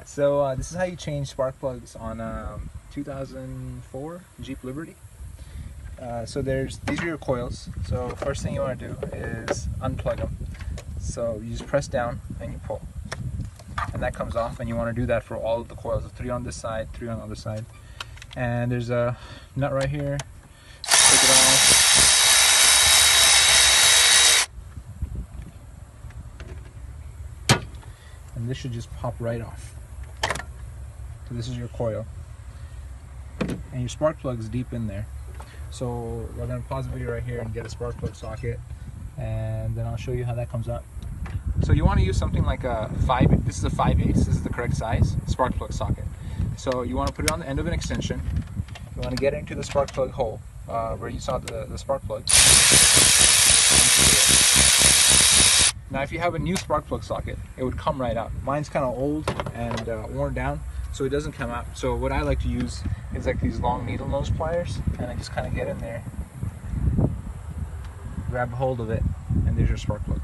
So this is how you change spark plugs on 2004 Jeep Liberty. So these are your coils. So first thing you want to do is unplug them. So you just press down and you pull, and that comes off. And you want to do that for all of the coils. So 3 on this side, 3 on the other side. And there's a nut right here. Take it off. And this should just pop right off. So this is your coil, and your spark plug is deep in there. So we're going to pause the video right here and get a spark plug socket, and then I'll show you how that comes up. So you want to use something like a 5, this is a 5/8, this is the correct size spark plug socket. So you want to put it on the end of an extension. You want to get it into the spark plug hole where you saw the spark plug. Now if you have a new spark plug socket, it would come right out. Mine's kind of old and worn down, so it doesn't come out. So what I like to use is like these long needle nose pliers, and I just kind of get in there, grab a hold of it, and there's your spark plug.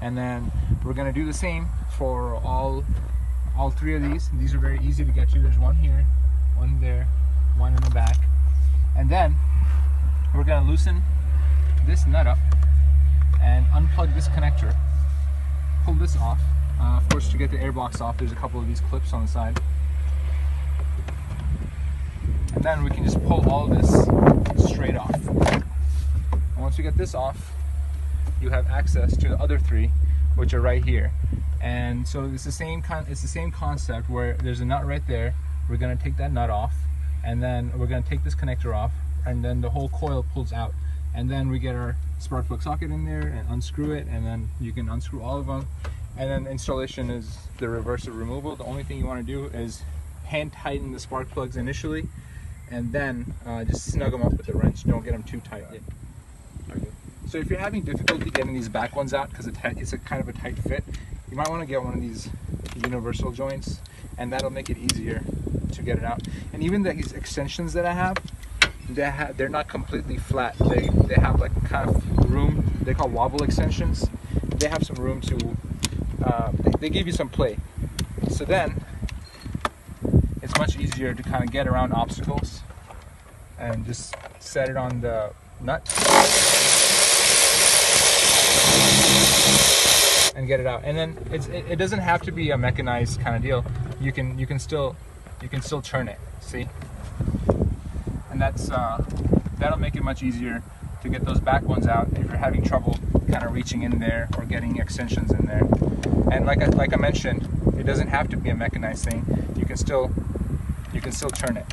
And then we're going to do the same for all 3 of these. These are very easy to get to. There's one here, one there, one in the back. And then we're going to loosen this nut up and unplug this connector. Pull this off. Of course, to get the air box off, there's a couple of these clips on the side. And then we can just pull all of this straight off. And once we get this off, you have access to the other 3, which are right here. And so it's the same concept where there's a nut right there. We're going to take that nut off, and then we're going to take this connector off, and then the whole coil pulls out. And then we get our spark plug socket in there and unscrew it, and then you can unscrew all of them. And then installation is the reverse of removal. The only thing you want to do is hand tighten the spark plugs initially, and then just snug them up with the wrench. Don't get them too tight. Okay. So if you're having difficulty getting these back ones out because it's a kind of a tight fit, you might want to get one of these universal joints, and that'll make it easier to get it out. And even these extensions that I have, they're not completely flat. They have like kind of room. They're called wobble extensions. They have some room to, they give you some play. So then it's much easier to kind of get around obstacles and just set it on the nut and get it out. And then it doesn't have to be a mechanized kind of deal. You can still turn it. See? And that'll make it much easier to get those back ones out if you're having trouble kind of reaching in there or getting extensions in there. And like I mentioned, it doesn't have to be a mechanized thing. You can still turn it.